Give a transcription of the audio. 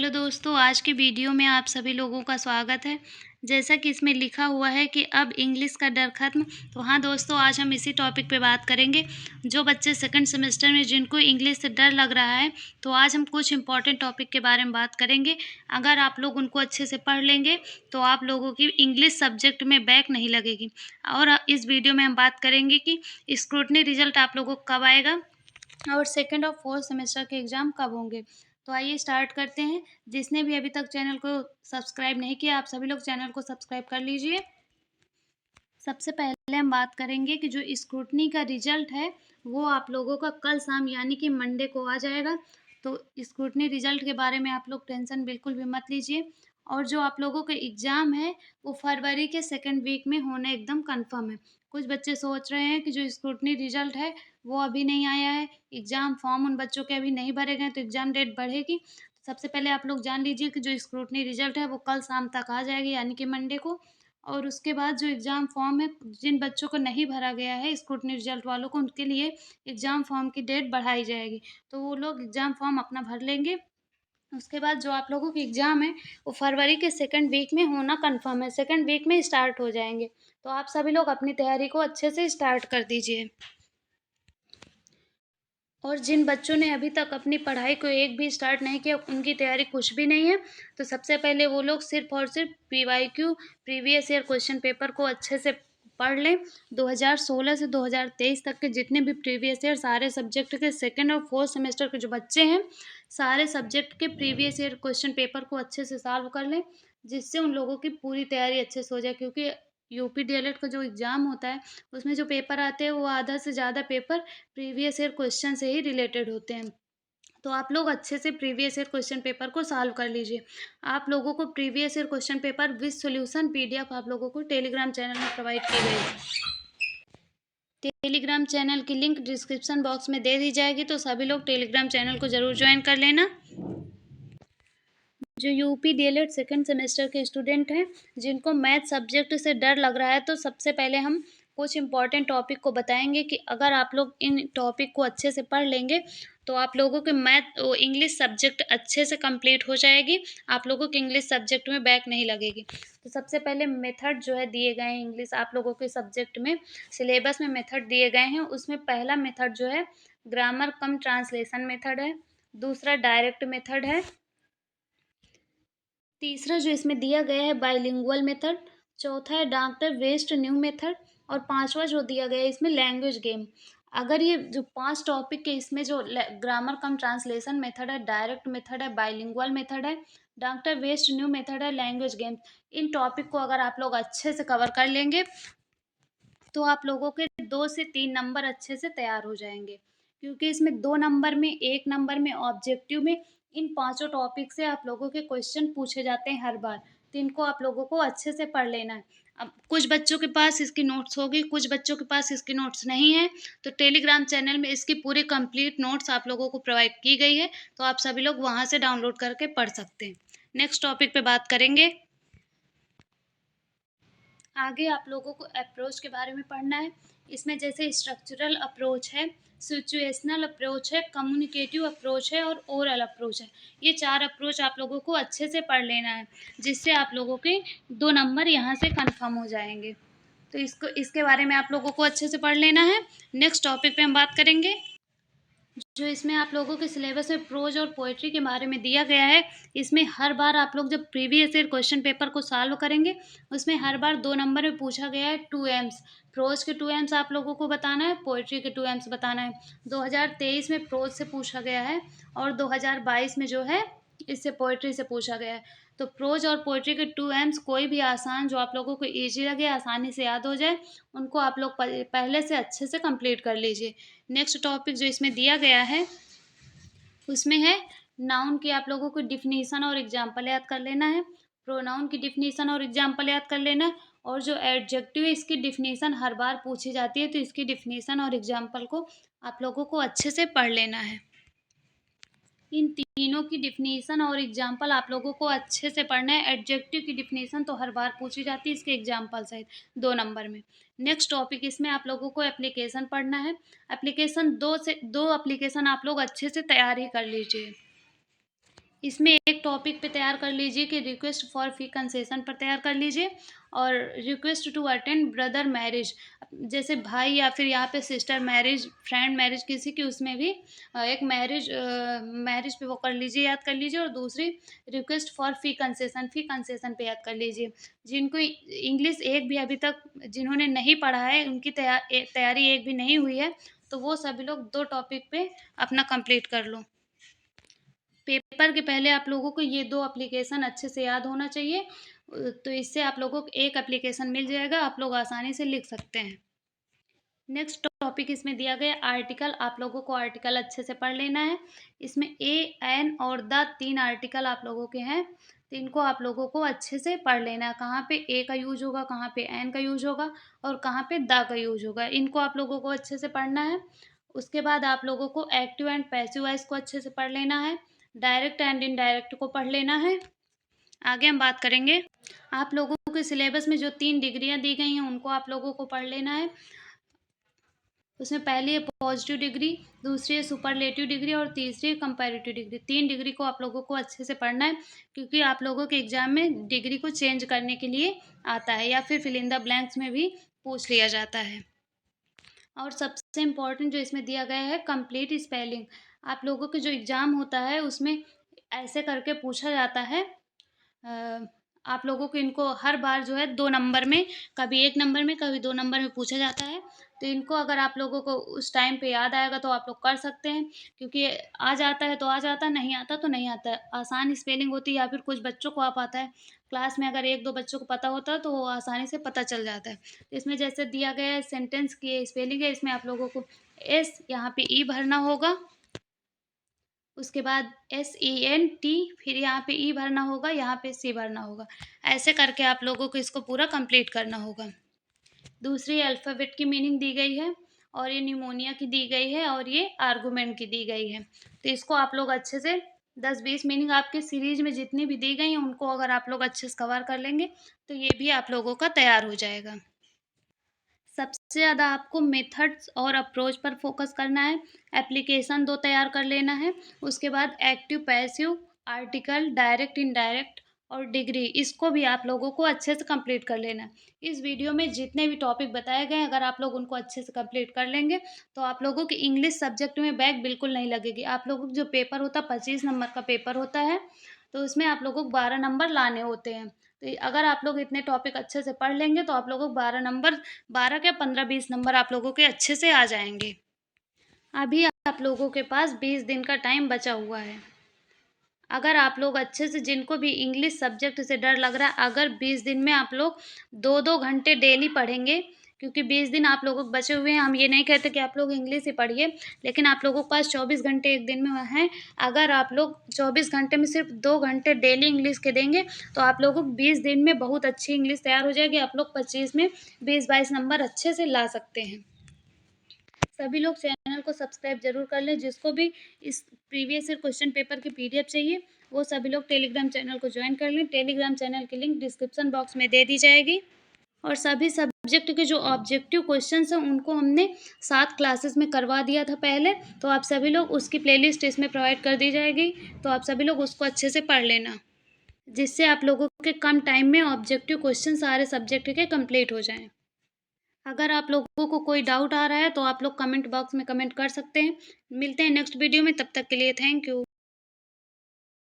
Hello दोस्तों, आज की वीडियो में आप सभी लोगों का स्वागत है। जैसा कि इसमें लिखा हुआ है कि अब इंग्लिश का डर खत्म। तो हाँ दोस्तों, आज हम इसी टॉपिक पे बात करेंगे। जो बच्चे सेकंड सेमेस्टर में जिनको इंग्लिश से डर लग रहा है, तो आज हम कुछ इंपॉर्टेंट टॉपिक के बारे में बात करेंगे। अगर आप लोग उनको अच्छे से पढ़ लेंगे तो आप लोगों की इंग्लिश सब्जेक्ट में बैक नहीं लगेगी। और इस वीडियो में हम बात करेंगे कि स्क्रूटनी रिजल्ट आप लोगों को कब आएगा और सेकंड और फोर्थ सेमेस्टर के एग्ज़ाम कब होंगे। तो आइए स्टार्ट करते हैं। जिसने भी अभी तक चैनल को सब्सक्राइब नहीं किया, आप सभी लोग चैनल को सब्सक्राइब कर लीजिए। सबसे पहले हम बात करेंगे कि जो स्क्रूटनी का रिजल्ट है वो आप लोगों का कल शाम यानी कि मंडे को आ जाएगा। तो स्क्रूटनी रिजल्ट के बारे में आप लोग टेंशन बिल्कुल भी मत लीजिए। और जो आप लोगों का एग्ज़ाम है वो फरवरी के सेकंड वीक में होना एकदम कंफर्म है। कुछ बच्चे सोच रहे हैं कि जो स्क्रूटनी रिजल्ट है वो अभी नहीं आया है, एग्ज़ाम फॉर्म उन बच्चों के अभी नहीं भरे गए तो एग्ज़ाम डेट बढ़ेगी। सबसे पहले आप लोग जान लीजिए कि जो स्क्रूटनी रिजल्ट है वो कल शाम तक आ जाएगी यानी कि मंडे को। और उसके बाद जो एग्ज़ाम फॉर्म है, जिन बच्चों को नहीं भरा गया है स्क्रूटनी रिजल्ट वालों को, उनके लिए एग्ज़ाम फॉर्म की डेट बढ़ाई जाएगी। तो वो लोग एग्ज़ाम फॉर्म अपना भर लेंगे। उसके बाद जो आप लोगों की एग्ज़ाम है वो फरवरी के सेकंड वीक में होना कन्फर्म है, सेकंड वीक में स्टार्ट हो जाएँगे। तो आप सभी लोग अपनी तैयारी को अच्छे से स्टार्ट कर दीजिए। और जिन बच्चों ने अभी तक अपनी पढ़ाई को एक भी स्टार्ट नहीं किया, उनकी तैयारी कुछ भी नहीं है, तो सबसे पहले वो लोग सिर्फ़ और सिर्फ़ PYQ previous year question paper को अच्छे से पढ़ लें। 2016 से 2023 तक के जितने भी प्रीवियस ईयर सारे सब्जेक्ट के सेकंड और फोर्थ सेमेस्टर के जो बच्चे हैं, सारे सब्जेक्ट के प्रीवियस ईयर क्वेश्चन पेपर को अच्छे से सॉल्व कर लें, जिससे उन लोगों की पूरी तैयारी अच्छे से हो जाए। क्योंकि यूपी डीएलएड का जो एग्ज़ाम होता है, उसमें जो पेपर आते हैं, वो आधा से ज़्यादा पेपर प्रीवियस ईयर क्वेश्चन से ही रिलेटेड होते हैं। तो आप लोग अच्छे से प्रीवियस ईयर क्वेश्चन पेपर को सॉल्व कर लीजिए। आप लोगों को previous year question paper with solution PDF आप लोगों को टेलीग्राम चैनल में प्रोवाइड की गई है। टेलीग्राम चैनल की लिंक डिस्क्रिप्शन बॉक्स में दे दी जाएगी, तो सभी लोग टेलीग्राम चैनल को ज़रूर ज्वाइन कर लेना। जो यूपी डीएलएड सेकंड सेमेस्टर के स्टूडेंट हैं, जिनको मैथ सब्जेक्ट से डर लग रहा है, तो सबसे पहले हम कुछ इम्पॉर्टेंट टॉपिक को बताएंगे कि अगर आप लोग इन टॉपिक को अच्छे से पढ़ लेंगे तो आप लोगों के मैथ इंग्लिश सब्जेक्ट अच्छे से कंप्लीट हो जाएगी। आप लोगों के इंग्लिश सब्जेक्ट में बैक नहीं लगेगी। तो सबसे पहले मेथड जो है दिए गए हैं इंग्लिश आप लोगों के सब्जेक्ट में, सिलेबस में मेथड दिए गए हैं। उसमें पहला मेथड जो है ग्रामर कम ट्रांसलेशन मेथड है, दूसरा डायरेक्ट मेथड है, तीसरा जो इसमें दिया गया है बाइलिंगुअल मेथड, चौथा है डॉक्टर वेस्ट न्यू मेथड और पांचवा जो दिया गया है इसमें लैंग्वेज गेम। अगर ये जो 5 टॉपिक के इसमें जो ग्रामर कम ट्रांसलेशन मेथड है, डायरेक्ट मेथड है, बाइलिंगुअल मेथड है, डॉक्टर वेस्ट न्यू मेथड है, लैंग्वेज गेम, इन टॉपिक को अगर आप लोग अच्छे से कवर कर लेंगे तो आप लोगों के 2 से 3 नंबर अच्छे से तैयार हो जाएँगे। क्योंकि इसमें 2 नंबर में, 1 नंबर में ऑब्जेक्टिव में इन पाँचों टॉपिक से आप लोगों के क्वेश्चन पूछे जाते हैं हर बार। तो इनको आप लोगों को अच्छे से पढ़ लेना है। अब कुछ बच्चों के पास इसकी नोट्स होगी, कुछ बच्चों के पास इसकी नोट्स नहीं है, तो टेलीग्राम चैनल में इसकी पूरी कंप्लीट नोट्स आप लोगों को प्रोवाइड की गई है, तो आप सभी लोग वहाँ से डाउनलोड करके पढ़ सकते हैं। नेक्स्ट टॉपिक पे बात करेंगे। आगे आप लोगों को अप्रोच के बारे में पढ़ना है। इसमें जैसे स्ट्रक्चरल अप्रोच है, सिचुएशनल अप्रोच है, कम्युनिकेटिव अप्रोच है और ओरल अप्रोच है। ये 4 अप्रोच आप लोगों को अच्छे से पढ़ लेना है, जिससे आप लोगों के 2 नंबर यहाँ से कन्फर्म हो जाएँगे। तो इसके बारे में आप लोगों को अच्छे से पढ़ लेना है। नेक्स्ट टॉपिक पे हम बात करेंगे। जो इसमें आप लोगों के सिलेबस में प्रोज और पोएट्री के बारे में दिया गया है, इसमें हर बार आप लोग जब प्रीवियस ईयर क्वेश्चन पेपर को सॉल्व करेंगे, उसमें हर बार 2 नंबर में पूछा गया है 2 एम्स। प्रोज के 2 एम्स आप लोगों को बताना है, पोएट्री के 2 एम्स बताना है। 2023 में प्रोज से पूछा गया है और 2022 में जो है इससे पोएट्री से पूछा गया है। तो प्रोज और पोएट्री के 2 एम्स कोई भी आसान जो आप लोगों को ईज़ी लगे, आसानी से याद हो जाए, उनको आप लोग पहले से अच्छे से कंप्लीट कर लीजिए। नेक्स्ट टॉपिक जो इसमें दिया गया है उसमें है नाउन की आप लोगों को डिफिनीशन और एग्जाम्पल याद कर लेना है, प्रोनाउन की डिफिनीशन और एग्जाम्पल याद कर लेना है, और जो एडजेक्टिव है इसकी डिफिनीशन हर बार पूछी जाती है, तो इसकी डिफिनीशन और एग्जाम्पल को आप लोगों को अच्छे से पढ़ लेना है। इन तीनों की डिफिनीशन और एग्जाम्पल आप लोगों को अच्छे से पढ़ना है। एडजेक्टिव की डिफिनीशन तो हर बार पूछी जाती है, इसके एग्जाम्पल सहित 2 नंबर में। नेक्स्ट टॉपिक इसमें आप लोगों को एप्लीकेशन पढ़ना है। एप्लीकेशन 2 एप्लीकेशन आप लोग अच्छे से तैयार ही कर लीजिए। इसमें एक टॉपिक पे तैयार कर लीजिए कि रिक्वेस्ट फॉर फ़ी कंसेशन पर तैयार कर लीजिए, और request to attend brother marriage, जैसे भाई या फिर यहाँ पे सिस्टर मैरिज, फ्रेंड मैरिज किसी की, उसमें भी एक मैरिज पे वो कर लीजिए, याद कर लीजिए। और दूसरी रिक्वेस्ट फॉर फ़ी कंसेशन पे याद कर लीजिए। जिनको इंग्लिश एक भी अभी तक जिन्होंने नहीं पढ़ा है, उनकी तैयारी एक भी नहीं हुई है, तो वो सभी लोग 2 टॉपिक पे अपना कंप्लीट कर लो। पेपर के पहले आप लोगों को ये 2 एप्लीकेशन अच्छे से याद होना चाहिए, तो इससे आप लोगों को एक एप्लीकेशन मिल जाएगा, आप लोग आसानी से लिख सकते हैं। नेक्स्ट टॉपिक इसमें दिया गया आर्टिकल, आप लोगों को आर्टिकल अच्छे से पढ़ लेना है। इसमें ए, एन और द 3 आर्टिकल आप लोगों के हैं, तो इनको आप लोगों को अच्छे से पढ़ लेना है। कहाँ पे ए का यूज़ होगा, कहाँ पे एन का यूज़ होगा और कहाँ पे द का यूज़ होगा, इनको आप लोगों को अच्छे से पढ़ना है। उसके बाद आप लोगों को एक्टिव एंड पैसिव वॉइस को अच्छे से पढ़ लेना है। डायरेक्ट एंड इनडायरेक्ट को पढ़ लेना है। आगे हम बात करेंगे, आप लोगों के सिलेबस में जो 3 डिग्रियाँ दी गई हैं, उनको आप लोगों को पढ़ लेना है। उसमें पहली है पॉजिटिव डिग्री, दूसरी है सुपरलेटिव डिग्री और तीसरी है कंपैरेटिव डिग्री। 3 डिग्री को आप लोगों को अच्छे से पढ़ना है, क्योंकि आप लोगों के एग्ज़ाम में डिग्री को चेंज करने के लिए आता है, या फिर फिल इन द ब्लैंक्स में भी पूछ लिया जाता है। और सबसे इम्पोर्टेंट जो इसमें दिया गया है कंप्लीट स्पेलिंग, आप लोगों के जो एग्ज़ाम होता है उसमें ऐसे करके पूछा जाता है। आप लोगों को इनको हर बार जो है 2 नंबर में, कभी 1 नंबर में, कभी 2 नंबर में पूछा जाता है। तो इनको अगर आप लोगों को उस टाइम पे याद आएगा तो आप लोग कर सकते हैं, क्योंकि आ जाता है तो आ जाता है, नहीं आता तो नहीं आता है। आसान स्पेलिंग होती है, या फिर कुछ बच्चों को आ पाता है। क्लास में अगर 1-2 बच्चों को पता होता है तो वो आसानी से पता चल जाता है। तो इसमें जैसे दिया गया है सेंटेंस की स्पेलिंग है, इसमें आप लोगों को एस यहाँ पे ई भरना होगा, उसके बाद SENT, फिर यहाँ पे ई भरना होगा, यहाँ पे सी भरना होगा। ऐसे करके आप लोगों को इसको पूरा कंप्लीट करना होगा। दूसरी अल्फ़ाबेट की मीनिंग दी गई है, और ये निमोनिया की दी गई है, और ये आर्गुमेंट की दी गई है। तो इसको आप लोग अच्छे से 10-20 मीनिंग आपके सीरीज़ में जितनी भी दी गई हैं, उनको अगर आप लोग अच्छे से कवर कर लेंगे, तो ये भी आप लोगों का तैयार हो जाएगा। सबसे ज़्यादा आपको मेथड्स और अप्रोच पर फोकस करना है। एप्लीकेशन 2 तैयार कर लेना है। उसके बाद active, passive, article, direct, indirect और डिग्री, इसको भी आप लोगों को अच्छे से कंप्लीट कर लेना है। इस वीडियो में जितने भी टॉपिक बताए गए हैं, अगर आप लोग उनको अच्छे से कंप्लीट कर लेंगे, तो आप लोगों की इंग्लिश सब्जेक्ट में बैक बिल्कुल नहीं लगेगी। आप लोगों को जो पेपर होता है, 25 नंबर का पेपर होता है, तो उसमें आप लोगों को 12 नंबर लाने होते हैं। तो अगर आप लोग इतने टॉपिक अच्छे से पढ़ लेंगे, तो आप लोगों को 12 क्या 15-20 नंबर आप लोगों के अच्छे से आ जाएँगे। अभी आप लोगों के पास 20 दिन का टाइम बचा हुआ है। अगर आप लोग अच्छे से, जिनको भी इंग्लिश सब्जेक्ट से डर लग रहा है, अगर 20 दिन में आप लोग 2-2 घंटे डेली पढ़ेंगे, क्योंकि 20 दिन आप लोगों को बचे हुए हैं, हम ये नहीं कहते कि आप लोग इंग्लिश ही पढ़िए, लेकिन आप लोगों के पास 24 घंटे एक दिन में हैं। अगर आप लोग 24 घंटे में सिर्फ 2 घंटे डेली इंग्लिश के देंगे, तो आप लोगों को 20 दिन में बहुत अच्छी इंग्लिश तैयार हो जाएगी। आप लोग 25 में 20-22 नंबर अच्छे से ला सकते हैं। सभी लोग चैनल को सब्सक्राइब जरूर कर लें। जिसको भी इस प्रीवियस ईयर क्वेश्चन पेपर की PDF चाहिए, वो सभी लोग टेलीग्राम चैनल को ज्वाइन कर लें। टेलीग्राम चैनल की लिंक डिस्क्रिप्शन बॉक्स में दे दी जाएगी। और सभी सब्जेक्ट के जो ऑब्जेक्टिव क्वेश्चंस हैं, उनको हमने 7 क्लासेस में करवा दिया था पहले, तो आप सभी लोग उसकी प्लेलिस्ट इसमें प्रोवाइड कर दी जाएगी, तो आप सभी लोग उसको अच्छे से पढ़ लेना, जिससे आप लोगों के कम टाइम में ऑब्जेक्टिव क्वेश्चन सारे सब्जेक्ट के कंप्लीट हो जाएं। अगर आप लोगों को कोई डाउट आ रहा है, तो आप लोग कमेंट बॉक्स में कमेंट कर सकते हैं। मिलते हैं नेक्स्ट वीडियो में, तब तक के लिए थैंक यू।